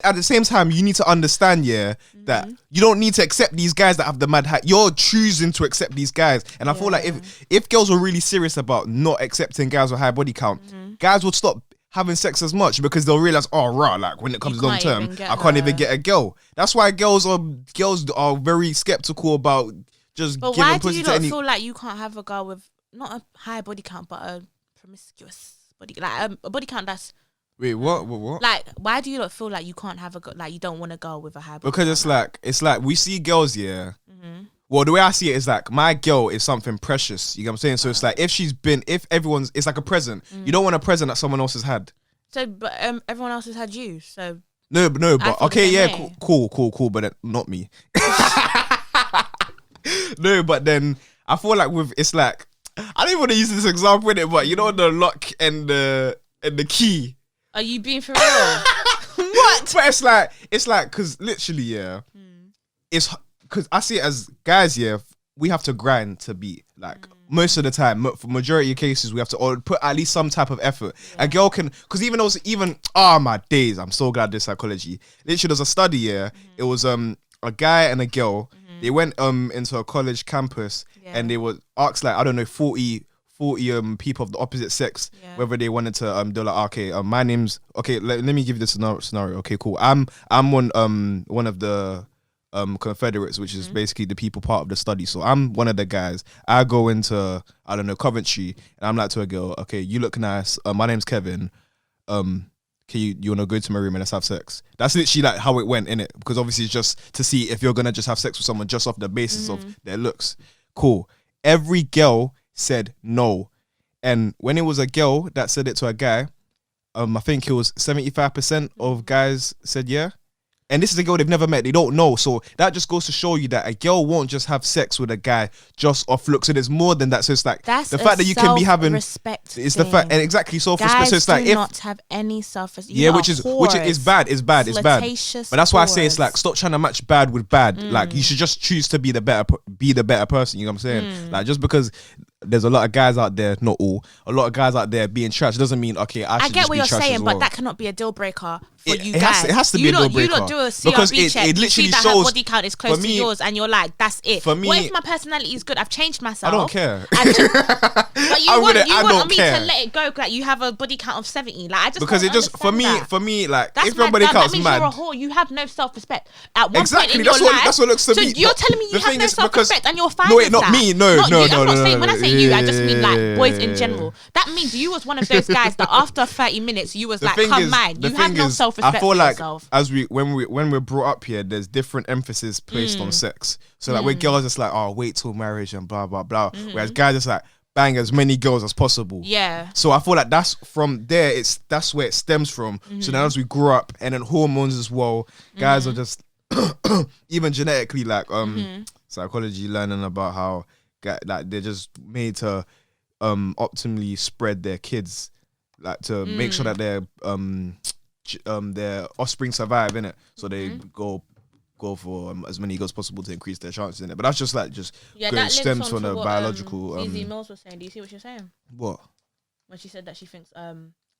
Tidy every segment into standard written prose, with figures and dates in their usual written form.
at the same time, you need to understand, that you don't need to accept these guys that have the mad hat. You're choosing to accept these guys. And I feel like if girls were really serious about not accepting guys with high body count, guys would stop having sex as much because they'll realize, oh, right, like when it comes long term, I can't even get a girl. That's why girls are very skeptical about just but giving why pussy do you to not any. feel like you can't have a girl with not a high body count but a promiscuous body, like a body count that's Wait, what? like, why do you not feel like you can't have a girl, like you don't want a girl with a high body Because count? it's like we see girls, Well, the way I see it is like my girl is something precious. You get what I'm saying? So it's like if everyone's, it's like a present. You don't want a present that someone else has had. So, but everyone else has had you. So No, but okay, yeah, way. cool, but not me. No, but then I feel like it's like I don't even want to use this example in it, but you know the lock and the key. Are you being for real? What? But it's like because literally, it's because I see it as guys, we have to grind to beat. Like most of the time, for majority of cases, we have to put at least some type of effort. A girl can, because my days, I'm so glad this psychology. Literally, there's a study. It was a guy and a girl. They went into a college campus and they were asked like, I don't know, 40 people of the opposite sex whether they wanted to they're like, okay, my name's let me give you this scenario. Okay, cool. I'm one of the Confederates, which is basically the people part of the study. So I'm one of the guys. I go into, I don't know, Coventry, and I'm like to a girl, okay, you look nice. My name's Kevin. Can you want to go to my room and let's have sex? That's literally like how it went, innit? Because obviously it's just to see if you're gonna just have sex with someone just off the basis of their looks. Cool. Every girl said no, and when it was a girl that said it to a guy, I think it was 75% of guys said yeah. And this is a girl they've never met. They don't know. So that just goes to show you that a girl won't just have sex with a guy just off looks. So there's more than that. So it's like that's the fact that you can be having respect. It's the fact, and exactly self-respect. Guys So it's like do not have any self-respect. Yeah, which is bad. It's bad. But that's why I say it's like stop trying to match bad with bad. Like you should just choose to be the better person. You know what I'm saying? Like just because there's a lot of guys out there, not all, a lot of guys out there being trash doesn't mean okay. I get what you're saying, but that cannot be a deal breaker for you guys. guys. It has to be a deal breaker. You don't do a CRB check. It literally you see that shows her body count is close to yours, and you're like, that's it. For me, what if my personality is good? I've changed myself. I don't care. But you want me to let it go? Like you have a body count of 70. Like I just because it just for me like if your body count's mad, you're a whore. You have no self-respect. At one exactly. Point in your life, that's what looks to me. So you're telling me you have no self-respect and you're fine. No, with not that. me. No. When I say you, I just mean like boys in general. That means you was one of those guys that after 30 minutes you was like, come mine. You have no self-respect. I feel like yourself. when we're brought up here, there's different emphasis placed on sex. So like with girls, it's like, oh, wait till marriage and blah blah blah. Whereas guys, it's like bang as many girls as possible. Yeah. So I feel like that's from there. That's where it stems from. So now as we grow up, and then hormones as well, guys are just even genetically like psychology learning about how like they're just made to optimally spread their kids, like to make sure that their offspring survive, innit? So they go for as many girls possible to increase their chances in it. But that's just like that stems from the biological. Easy Mills was saying. Do you see what she's saying? What? When she said that she thinks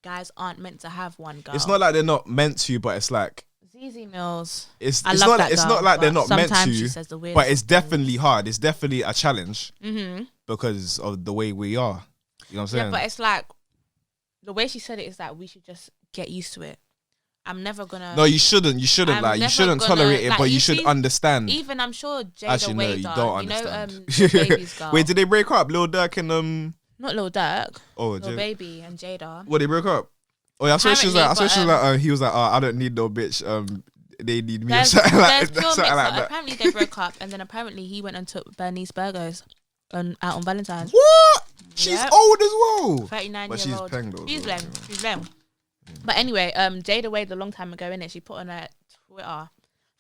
guys aren't meant to have one girl. It's not like they're not meant to, but it's like Easy Mills. It's not like they're not meant to, but it's definitely hard. It's definitely a challenge because of the way we are. You know what I'm saying? Yeah, but it's like the way she said it is that we should just get used to it. I'm never gonna. No, you shouldn't. You shouldn't tolerate it, but you should understand. Even I'm sure Jada Actually, no, you don't You understand. know, Baby's girl. Wait, did they break up? Lil Durk and Not Lil Durk. Oh, Lil Baby and Jada. What, they broke up? Oh yeah, she was like, he was like, oh, I don't need no bitch. They need me. Apparently they broke up, and then apparently he went and took Bernice Burgos out on Valentine's. What? She's old as well. 39 but year old. She's lame. But anyway, Jada Wade a long time ago, innit? She put on her Twitter.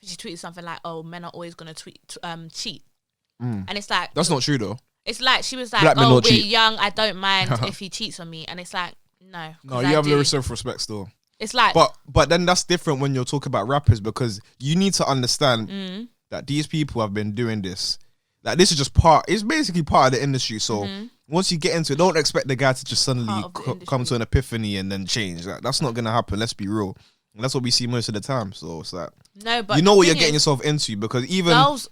She tweeted something like, "Oh, men are always gonna cheat," and it's like that's not true though. It's like she was like, "Oh, we're young. I don't mind if he cheats on me," and it's like, no, you have no self-respect still. It's like, but then that's different when you're talking about rappers, because you need to understand that these people have been doing this. Like this is just it's basically part of the industry. So once you get into it, don't expect the guy to just suddenly come to an epiphany and then change. Like, that's not gonna happen. Let's be real. You know And that's what we see most of the time. So it's like, no, but you know what you're getting yourself into, because even girls,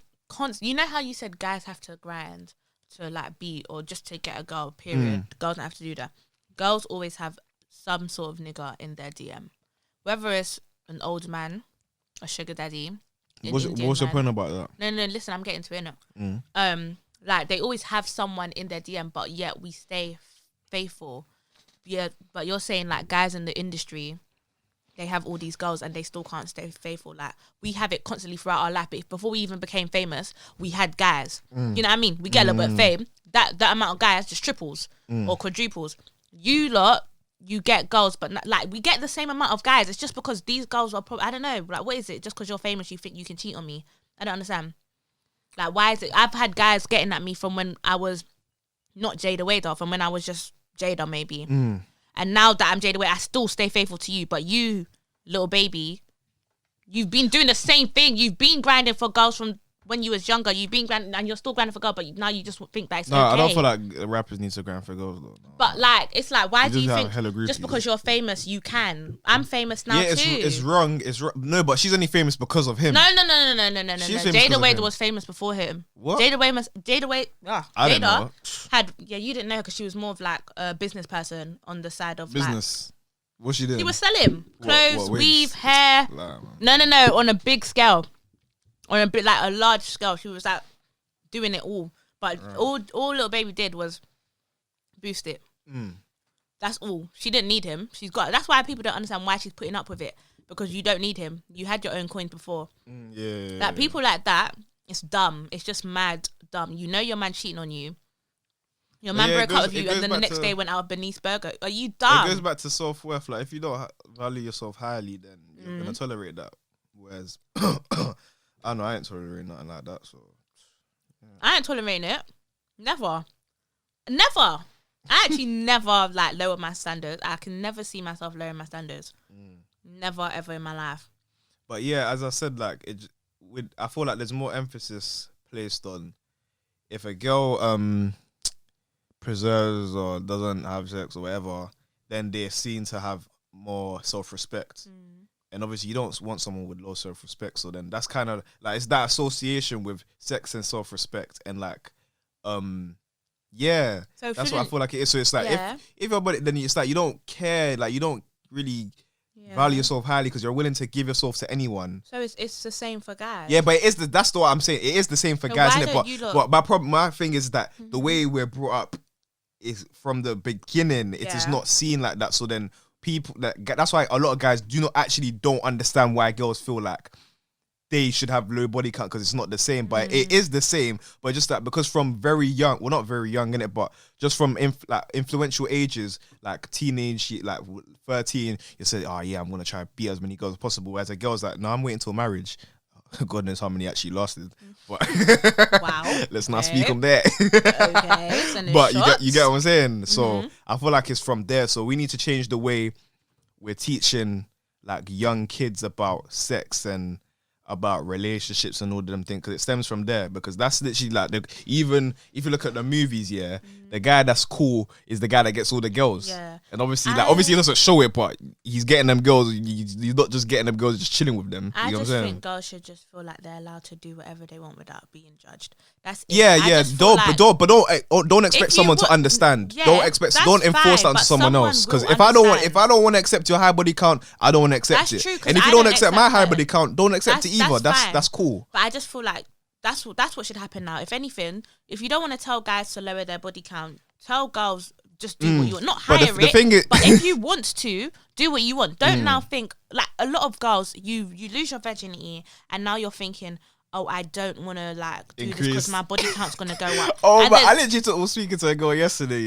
you know how you said guys have to grind to like beat or just to get a girl. Period. Girls don't have to do that. Girls always have some sort of nigga in their DM, whether it's an old man, a sugar daddy. What's your point about that? No. Listen, I'm getting to it now. Like they always have someone in their DM, but yet we stay faithful. Yeah, but you're saying like guys in the industry, they have all these girls and they still can't stay faithful. Like we have it constantly throughout our life. But before we even became famous, we had guys. You know what I mean? We get a little bit of fame. That amount of guys just triples or quadruples. You lot, you get girls, but like we get the same amount of guys. It's just because these girls are probably, I don't know, like what is it? Just because you're famous, you think you can cheat on me? I don't understand. Like why is it? I've had guys getting at me from when I was not Jada Wader, from when I was just Jada maybe. And now that I'm Jada Wader, I still stay faithful to you. But you, little baby, you've been doing the same thing. You've been grinding for girls from when you was younger. You've been grinding and you're still grinding for girls, but now you just think that it's okay. I don't feel like rappers need to grind for girls though. No. But like, it's like, why do you think just because you're famous, you can? I'm famous now too. It's wrong. It's wrong. No, but she's only famous because of him. No. Jada Wader was famous before him. What? Jada Wader I didn't know. had, you didn't know because she was more of like a business person on the side of business. Like, what she did? She was selling clothes, what, weave, hair. No, on a big scale. On a bit like a large scale, she was like doing it all. But all little baby did was boost it. That's all. She didn't need him. That's why people don't understand why she's putting up with it, because you don't need him. You had your own coins before. People like that, it's dumb. It's just mad dumb. You know your man cheating on you. Your man broke up with you, and then the next day went out with Bernice Burger. Are you dumb? It goes back to self-worth. Like if you don't value yourself highly, then you're gonna tolerate that. Whereas I know I ain't tolerating nothing like that. So I ain't tolerating it. Never. I actually never like lower my standards. I can never see myself lowering my standards. Never ever in my life. But yeah, as I said, like I feel like there's more emphasis placed on if a girl preserves or doesn't have sex or whatever, then they're seen to have more self-respect. And obviously you don't want someone with low self-respect, so then that's kind of like, it's that association with sex and self-respect, and like so that's what I feel like it is. So it's like if your body, then it's like you don't care, like you don't really value yourself highly because you're willing to give yourself to anyone. So it's the same for guys. Yeah, but that's what I'm saying. It is the same for guys, isn't it? But my thing is that the way we're brought up is from the beginning. It is not seen like that. So then that's why a lot of guys don't understand why girls feel like they should have low body count, because it's not the same. But it is the same, but just that because from very young, well, not very young in it, but just from influential ages, like teenage, like 13, you say, oh yeah, I'm gonna try to beat as many girls as possible, whereas a girl's like, no, I'm waiting till marriage. God knows how many actually lasted, but wow, let's not speak on that. Okay, but you get what I'm saying. So I feel like it's from there. So we need to change the way we're teaching like young kids about sex and about relationships and all of them things, because it stems from there. Because that's literally like even if you look at the movies, the guy that's cool is the guy that gets all the girls. And obviously he doesn't show it, but he's getting them girls. He's not just getting them girls, just chilling with them. I just think girls should just feel like they're allowed to do whatever they want without being judged. That's it. Don't expect someone to understand. Don't enforce that onto someone else. Because if I don't want to accept your high body count, I don't want to accept it. And if you don't accept my high body count, don't accept it either. That's cool. But I just feel like that's what should happen now. If anything, if you don't want to tell guys to lower their body count, tell girls just do what you want. Not hire but if you want to, do what you want. Don't now think like a lot of girls, you lose your virginity and now you're thinking, oh, I don't want to like do this because my body count's gonna go up. But I literally was speaking to a girl yesterday.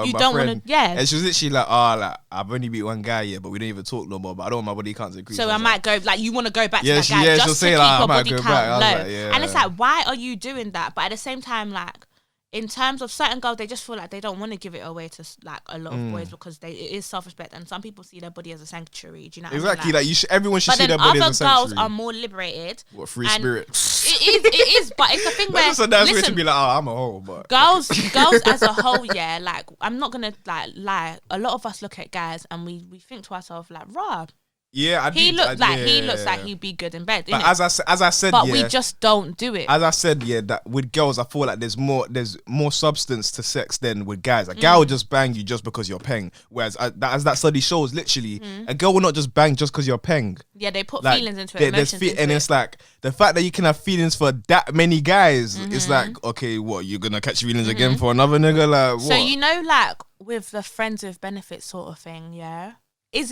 You don't want to, and she was literally like, like I've only beat one guy, but we don't even talk no more. But I don't want my body count to increase. So I might go like you want to go back to that guy just to keep your body count low. And it's like, why are you doing that? But at the same time, like in terms of certain girls, they just feel like they don't want to give it away to like a lot of boys because it is self-respect, and some people see their body as a sanctuary. Do you know what exactly? I mean? Like everyone should see their body as a sanctuary. Other girls are more liberated. What, free spirit? It is, but it's a thing where that's a nice way to be like, oh, I'm a hoe. But girls as a whole, like I'm not gonna like lie. A lot of us look at guys and we think to ourselves like, rah. Yeah, he looks like he'd be good in bed. But innit? as I said, but we just don't do it. As I said, that with girls, I feel like there's more substance to sex than with guys. A guy will just bang you just because you're peng. Whereas as that study shows, literally, a girl will not just bang just because you're peng. Yeah, they put feelings into it, emotions into and it. it's like the fact that you can have feelings for that many guys. It's like, okay, what, you're gonna catch feelings again for another nigga? Like, what? So you know, like with the friends with benefits sort of thing, yeah. Is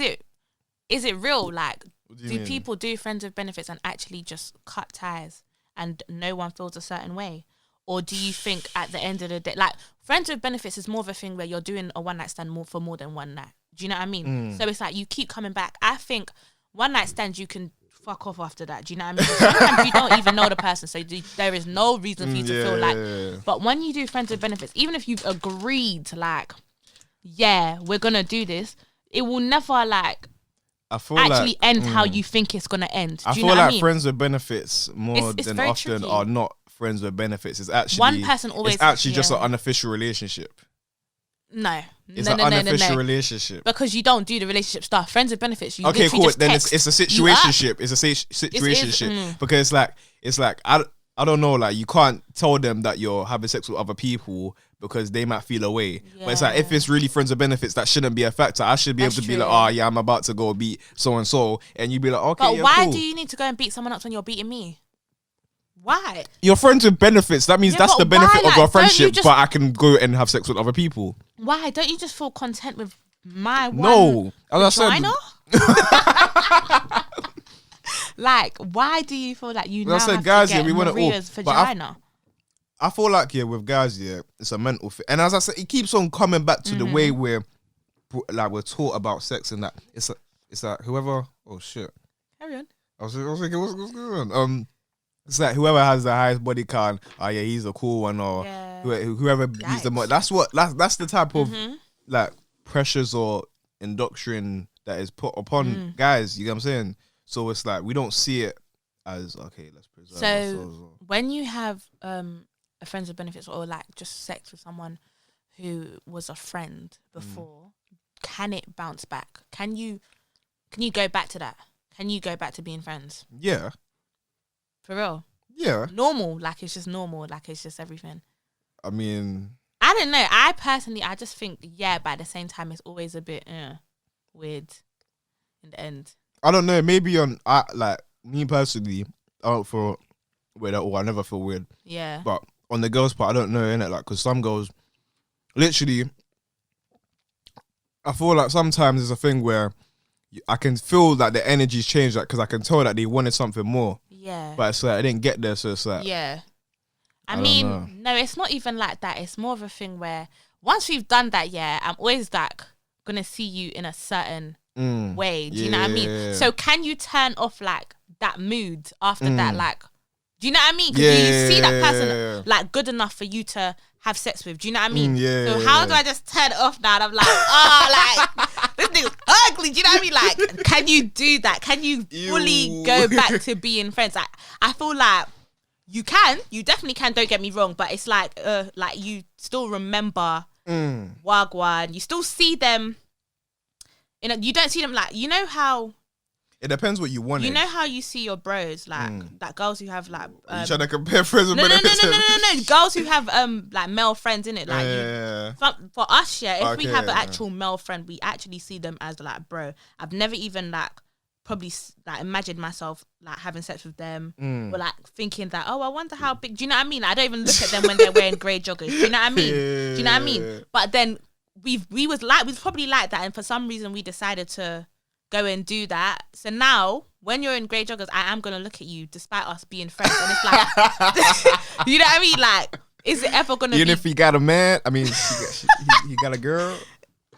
it real? Like, do people do friends with benefits and actually just cut ties and no one feels a certain way? Or do you think at the end of the day, like, friends with benefits is more of a thing where you're doing a one night stand for more than one night? Do you know what I mean? So it's like you keep coming back. I think one night stands you can fuck off after that. Do you know what I mean? Sometimes you don't even know the person, so there is no reason for you to feel like. But when you do friends with benefits, even if you've agreed, like, yeah, we're gonna do this, it will never like actually end how you think it's gonna end. Do you know what I mean? Friends with benefits more than often tricky. Are not friends with benefits. It's actually one person always. It's actually just an unofficial relationship. No, it's an unofficial relationship because you don't do the relationship stuff. Friends with benefits. You okay, cool. Just then text. It's a situationship. It's a situationship because it's like I don't know. Like, you can't tell them that you're having sex with other people because they might feel away. Yeah. But it's like, if it's really friends with benefits, that shouldn't be a factor. I should be able to be like, oh yeah, I'm about to go beat so and so, and you be like, okay. But why cool. do you need to go and beat someone else when you're beating me? Why? You're friends with benefits. That means that's the benefit of our friendship. But I can go and have sex with other people. Why don't you just feel content with my one? No, as I said. Like, why do you feel like you now said, have guys, to get Maria's vagina? I feel like, with guys, it's a mental thing. And as I said, it keeps on coming back to the way we're taught about sex and that. It's like whoever... Oh, shit. Carry on. I was thinking, what's going on? It's like whoever has the highest body count, he's the cool one, or whoever beats the most. That's the type of like pressures or indoctrination that is put upon guys. You know what I'm saying? So it's like we don't see it as okay. Let's preserve ourselves. So when you have a friends with benefits or like just sex with someone who was a friend before, can it bounce back? Can you go back to that? Can you go back to being friends? Yeah. For real? Yeah. Normal, like it's just normal, like it's just everything. I mean, I don't know. I personally, I just think, but at the same time, it's always a bit weird in the end. I don't know. Maybe like me personally, I don't feel weird at all. I never feel weird. Yeah. But on the girls' part, I don't know, innit? Like, because some girls, literally, I feel like sometimes there's a thing where I can feel that the energy's changed, like, because I can tell that they wanted something more. Yeah. But it's like I didn't get there, so it's like... Yeah. I mean, no, it's not even like that. It's more of a thing where once we've done that, I'm always like going to see you in a certain way. Do you know what I mean? So can you turn off like that mood after that? Like, do you know what I mean? Because you see that person like good enough for you to have sex with. Do you know what I mean? So how do I just turn it off now? And I'm like, like this nigga's ugly. Do you know what I mean? Like, can you do that? Can you fully go back to being friends? Like, I feel like you can. You definitely can. Don't get me wrong. But it's like you still remember Wagwan. You still see them. You don't see them like, you know how... It depends what you want. You know how you see your bros, like girls who have like... you trying to compare friends with benefits? No. Girls who have like male friends, innit? Like for us, if we have an actual male friend, we actually see them as like bro. I've never even like probably like imagined myself like having sex with them or like thinking that, oh, I wonder how big... Do you know what I mean? I don't even look at them when they're wearing grey joggers. Do you know what I mean? Do you know what I mean? But then we was probably like that, and for some reason we decided to go and do that. So now when you're in grey joggers, I am gonna look at you despite us being friends, and it's like you know what I mean? Like, is it ever gonna even be... if he got a man, I mean he got a girl,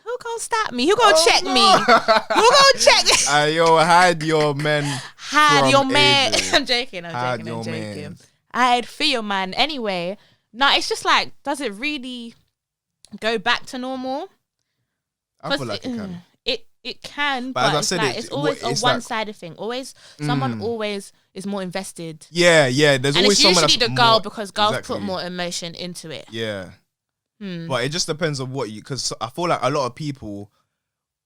who gonna stop me? Who gonna check me? Who gonna check me? Yo, hide your man. Hide your man. I'm joking. Man. Hide for your man. Anyway, no, it's just like, does it really go back to normal? I feel like it can. It can, but as I said, it's always a one-sided thing. Always, someone always is more invested. Yeah. There's and always it's usually the girl more, because girls put more emotion into it. Yeah. But it just depends on what because I feel like a lot of people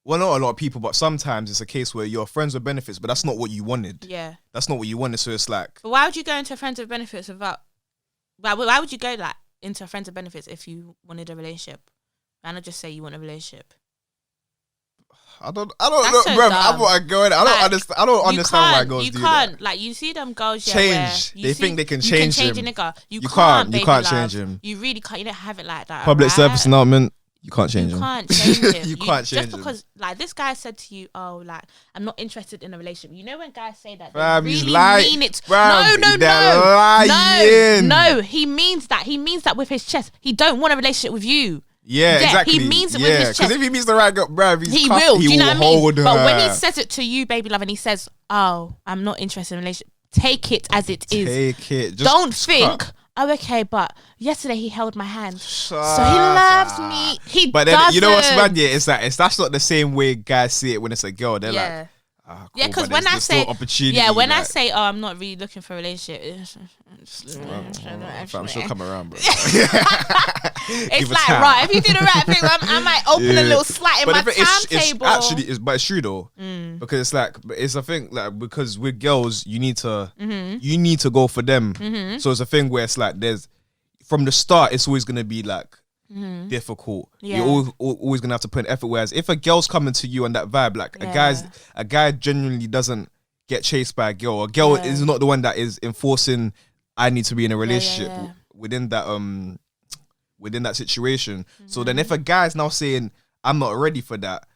well, not a lot of people, but sometimes it's a case where you're friends with benefits, but that's not what you wanted. Yeah. That's not what you wanted. So it's like, but why would you go into friends with benefits without? Why would you go like into friends with benefits if you wanted a relationship? Why not just say you want a relationship? I don't That's know, so bro. dumb. I'm not going. I don't understand. I don't understand why girls do that. You can't, like, you see them girls, yeah, Change. where They think they can change you can change him. a nigga. You You can't, can't baby love. change him. You really can't. You don't have it like that. Public right? service announcement. You can't change You him. can't change him. You can't change just him. because, like, this guy said to you, "Oh, like, I'm not interested in a relationship." You know when guys say that, Fam, they he's really lying. mean it. Fam, No. they're lying. No. He means that. He means that with his chest. He don't want a relationship with you. Yeah, exactly. He means it with his chest. Because if he meets the right girl, bruv, He will. Do you know what I mean? hold her. But when he says it to you, baby love, and he says, "Oh, I'm not interested in a relationship," take it as it is. Take it. Don't think, "Oh, okay, but yesterday he held my hand, so he loves me." He But then doesn't. you know what's mad? Yeah, it's like that's not the same way guys see it when it's a girl. They're Yeah. like, cool, Yeah, because but when there's I still say opportunity, yeah, when I like, say, "Oh, I'm not really looking for a relationship," fam, she'll come around, bro. it's Give a like, time. right, if you do the right thing, I might open a little slight in But my the thing is, timetable. but it's true though, because it's like, it's a thing like, because with girls you need to go for them. So it's a thing where it's like from the start it's always gonna be like difficult. Yeah. You're always gonna have to put in effort. Whereas if a girl's coming to you on that vibe, like a guy genuinely doesn't get chased by a girl. A girl is not the one that is enforcing, I need to be in a relationship within that situation. So then if a guy's now saying, I'm not ready for that,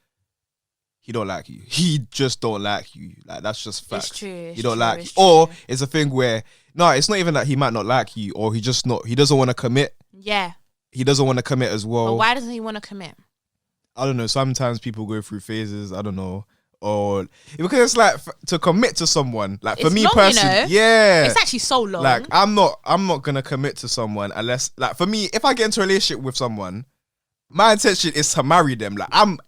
he don't like you. He just don't like you. Like, that's just facts. It's true. He don't like you. Or it's a thing where, no, it's not even that he might not like you, or he doesn't want to commit. Yeah. He doesn't want to commit as well. But why doesn't he want to commit? I don't know. Sometimes people go through phases. I don't know. Or because it's like to commit to someone, like for me personally, it's actually so long. Like I'm not gonna commit to someone unless, like, for me, if I get into a relationship with someone, my intention is to marry them. Like I'm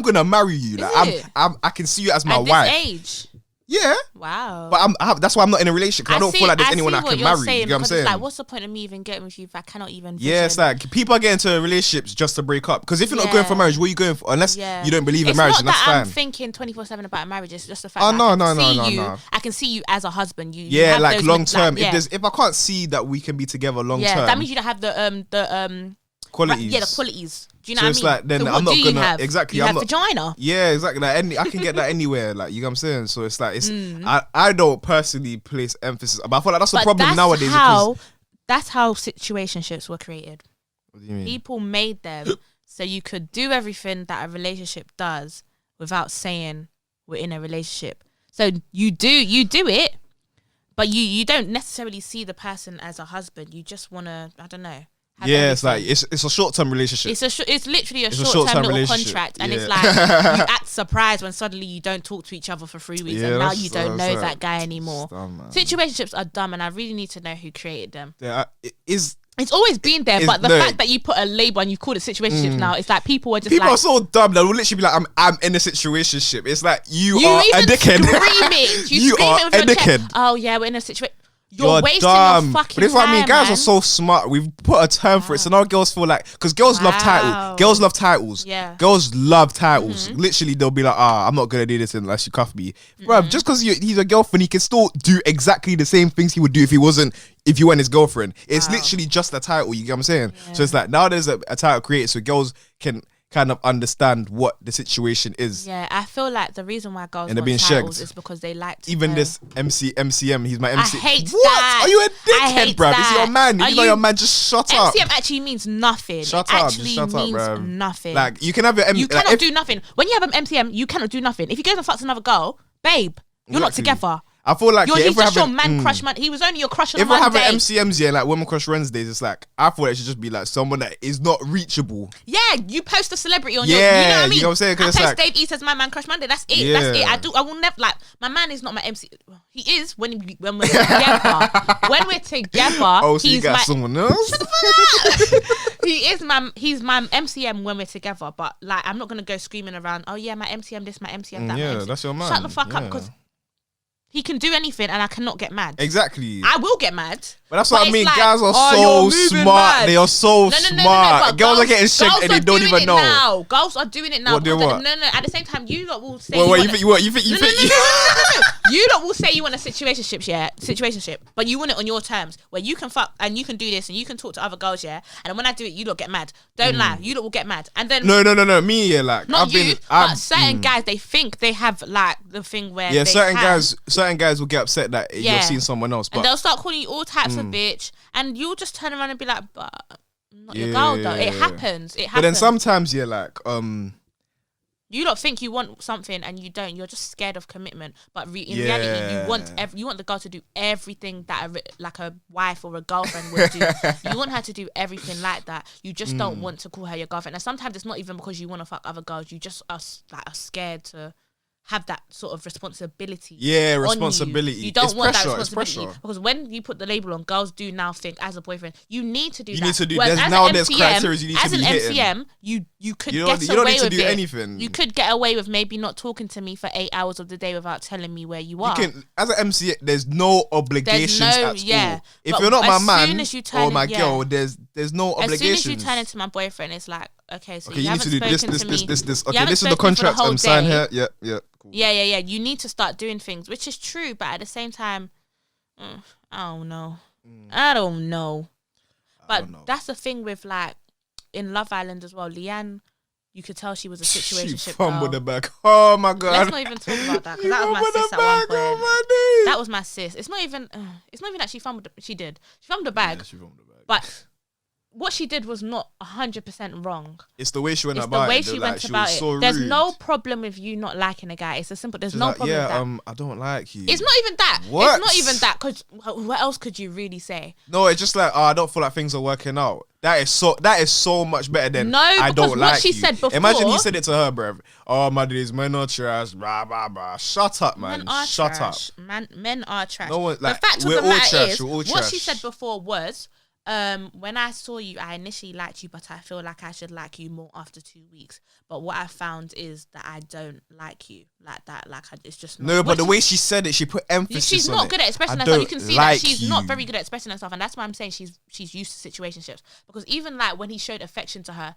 gonna marry you. Like I can see you as my wife. At this age. Yeah. Wow. But that's why I'm not in a relationship, because I don't feel like there's anyone I can marry. Saying, you get what I'm saying? It's like, what's the point of me even getting with you if I cannot even vision? Yeah, it's like people are getting into relationships just to break up. Because if you're not going for marriage, what are you going for? Unless you don't believe in marriage, then that's fine. I'm thinking 24/7 about marriage. It's just the fact I can see you as a husband. You like long term. If I can't see that we can be together long term, that means you don't have the qualities. The qualities. Do you know so what I mean? it's like, then so I'm not gonna have? exactly. You I'm have not vagina. Yeah, exactly. Like I can get that anywhere. Like, you know what I'm saying. So it's like I don't personally place emphasis, but I feel like that's the problem nowadays. That's how situationships were created. What do you mean? People made them so you could do everything that a relationship does without saying we're in a relationship. So you do it, but you don't necessarily see the person as a husband. You just want to, I don't know. It's like it's a short-term relationship. It's literally a short-term little contract, and it's like you act surprised when suddenly you don't talk to each other for 3 weeks, and now you don't know that guy anymore. Situationships are dumb, and I really need to know who created them. It's always been there, but the fact that you put a label and you call it situationships now, it's like people are so dumb that will literally be like, I'm in a situationship. It's like you are a dickhead. You are a dickhead. Oh yeah, we're in a situation. You're wasting your fucking time. But it's what I mean. Guys are so smart. We've put a term for it, so now girls feel like, because girls love titles. Girls love titles. Yeah. Girls love titles. Literally, they'll be like, I'm not gonna do this unless you cuff me, bruv. Just because he's a girlfriend, he can still do exactly the same things he would do if you weren't his girlfriend. It's literally just a title. You get what I'm saying? Yeah. So it's like, now there's a title created, so girls can kind of understand what the situation is. Yeah, I feel like the reason why girls want being titles shagged is because they like to even know. this MCM, he's my MC. I hate what? that. Are you a dickhead, bruv? Is your man? If you know your man, just shut up. MCM actually means nothing. Shut it up. actually Just shut means up, bruv. nothing. Like, you can have your you cannot do nothing. When you have an MCM, you cannot do nothing. If you go and fuck another girl, babe, you're not together. I feel like he's just your man crush man. He was only your crush on if Monday. we're having MCMs, like Women Crush Wednesdays, it's like, I thought it should just be like someone that is not reachable. Yeah, you post a celebrity on your, you know what I mean? You know what I'm saying? I post Dave East as my man crush Monday. That's it. That's it. I will never, like, my man is not my MC. He is when we're together. When we're together, so he's got someone else. Shut the fuck up. He's my MCM when we're together. But like, I'm not gonna go screaming around. Oh yeah, my MCM this, my MCM that. Yeah, that's your man. Shut the fuck up, because He can do anything, and I cannot get mad. Exactly. I will get mad. But that's what I mean. Like, guys are so smart. Mad. They are so smart. No, girls are getting shanked and they don't even know. Now. Girls are doing it now. What, what? No. At the same time, you lot will say. You think? You lot will say you want a situationship, but you want it on your terms, where you can fuck and you can do this and you can talk to other girls, yeah. And then when I do it, you lot get mad. Don't lie. You lot will get mad. And then no. Me, yeah, like not but certain guys, they think they have like the thing where certain guys will get upset that you're seeing someone else, but and they'll start calling you all types of bitch, and you'll just turn around and be like, but I'm not your girl though. It happens. But then sometimes you don't think you want something and you don't. You're just scared of commitment. But in reality, you want the girl to do everything that like a wife or a girlfriend would do. You want her to do everything like that. You just don't want to call her your girlfriend. And sometimes it's not even because you want to fuck other girls. You just are scared to have that sort of responsibility. Yeah, responsibility. You don't want that responsibility because when you put the label on, girls do now think as a boyfriend you need to do. You need to do. There's criteria you need to be hitting. As an MCM, you could get away with it. You don't need to do anything. You could get away with maybe not talking to me for 8 hours of the day without telling me where you are. As an MCM, there's no obligations at all. If you're not my man or my girl, there's no obligations. As soon as you turn into my boyfriend, it's like, okay, so you need to do this. Okay, this is the contract I'm signing here. Yeah. Cool. Yeah. You need to start doing things, which is true, but at the same time, I don't know. But that's the thing with like in Love Island as well. Leanne, you could tell she was a situationship. She fumbled the bag. Oh my god. Let's not even talk about that because that was my sis at one point. That was my sis. It's not even that she fumbled. She did. She fumbled the bag. Yeah, she fumbled the bag. But what she did was not 100% wrong. It's the way she went about it. So there's no problem with you not liking a guy. It's a simple. There's no problem with that. I don't like you. It's not even that. What? It's not even that. Because what else could you really say? No, it's just like I don't feel like things are working out. That is so much better than I don't like you. What she said before. Imagine he said it to her, bruv. Oh my days, men are trash. Blah blah blah. Shut up, man. Shut up. Men are trash. No one, like, the fact of the matter is, what she said before was. When I saw you, I initially liked you, but I feel like I should like you more after 2 weeks. But what I found is that I don't like you like that. Like it's just not. No, but the way she said it, she put emphasis. She's on not it. good at expressing herself. You can see that she's not very good at expressing herself, and that's why I'm saying she's used to situationships. Because even like when he showed affection to her,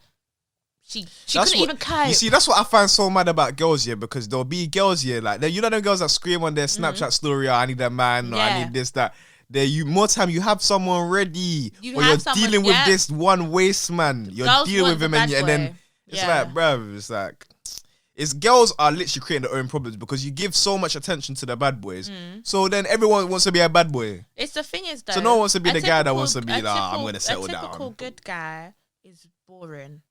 she couldn't even cope. You see, that's what I find so mad about girls, yeah, because there'll be girls, yeah, like you know them girls that scream on their Snapchat story, I need a man, or I need this, that. More time you have someone ready, or you're dealing with this one waste man. You're dealing with him, and then it's like, bruv, it's like, girls are literally creating their own problems because you give so much attention to the bad boys. So then everyone wants to be a bad boy. It's the thing is though. So no one wants to be the guy that wants to be like, I'm gonna settle down. A typical good guy is boring.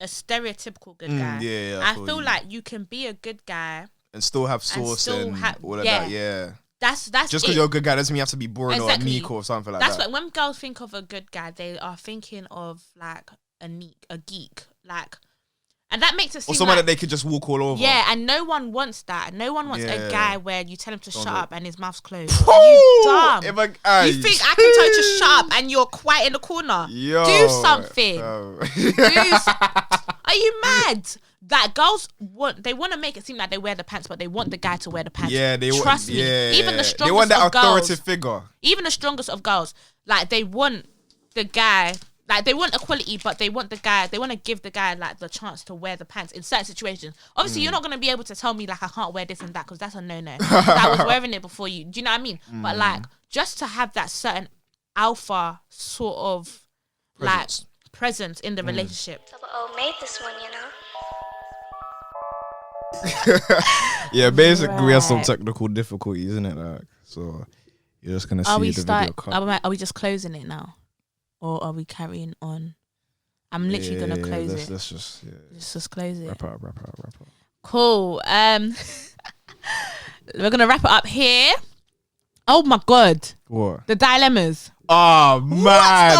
A stereotypical good guy. I feel like you can be a good guy and still have sauce and all of that. Yeah. That's just because you're a good guy doesn't mean you have to be boring or unique or something like that. That's like when girls think of a good guy, they are thinking of like a geek, like, and that makes it seem or someone that they could just walk all over. Yeah, and no one wants that. No one wants a guy where you tell him to shut up and his mouth's closed. Are you dumb? You think I can tell you to shut up and you're quiet in the corner? Do something. Are you mad? That girls want to make it seem like they wear the pants, but they want the guy to wear the pants. Yeah, trust me. Even the strongest, they want that authoritative figure. Even the strongest of girls, like they want the guy, like they want equality, but they want the guy. They want to give the guy like the chance to wear the pants in certain situations. Obviously, you're not gonna be able to tell me like I can't wear this and that because that's a no. I was wearing it before you. Do you know what I mean? But like just to have that certain alpha sort of presence in the relationship. Made this one, you know. Yeah, basically we have some technical difficulties, isn't it? Like, so you're just gonna see the video cut. Are we just closing it now, or are we carrying on? I'm literally gonna close it. Let's just close it. Wrap up. Cool. We're gonna wrap it up here. Oh my god! What? The dilemmas. Oh man!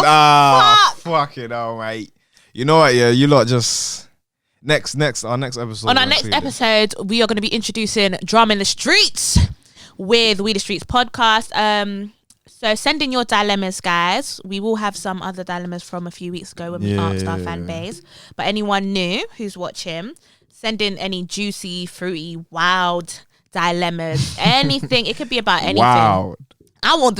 Fucking hell, mate. You know what? Yeah, you lot just. Our next episode. On our next episode, we are going to be introducing Drama in the Streets with We the Streets podcast. So send in your dilemmas, guys. We will have some other dilemmas from a few weeks ago when we asked our fan base. But anyone new who's watching, send in any juicy, fruity, wild dilemmas, anything. It could be about anything. Wow. I want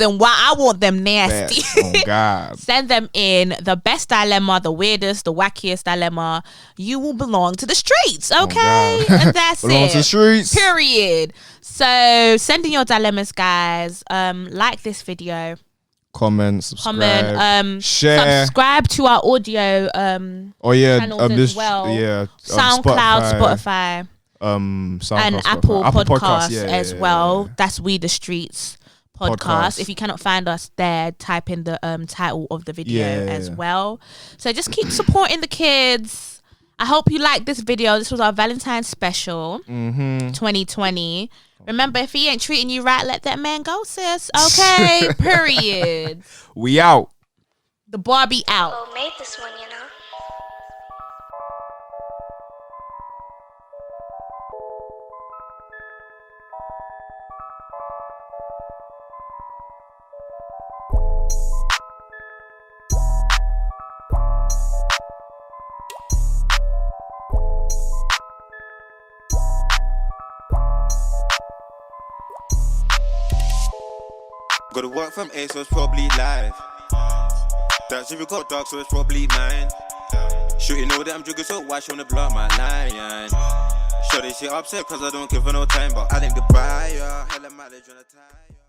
them nasty. Oh God. Send them in. The best dilemma, the weirdest, the wackiest dilemma. You will belong to the streets, okay? And that's belong it. to the streets. Period. So send in your dilemmas, guys. Like this video. Comment, subscribe, share. Subscribe to our audio channels as well. SoundCloud, Spotify. SoundCloud, and Spotify. Apple Podcasts as well. Yeah. That's We the Streets podcast. If you cannot find us there, type in the title of the video as well. So just keep supporting the kids. I hope you liked this video. This was our Valentine's special 2020. Remember, if he ain't treating you right, let that man go, sis. Okay, period. We out. The Barbie out. Oh, made this one, you know. Got to work from 8, so it's probably live. That if you got dark, so it's probably mine. Shooting all that I'm drinking, so why she wanna blow up my line? Sure, they shit upset, cause I don't give her no time, but I think goodbye, yeah. Hella mileage on the tire.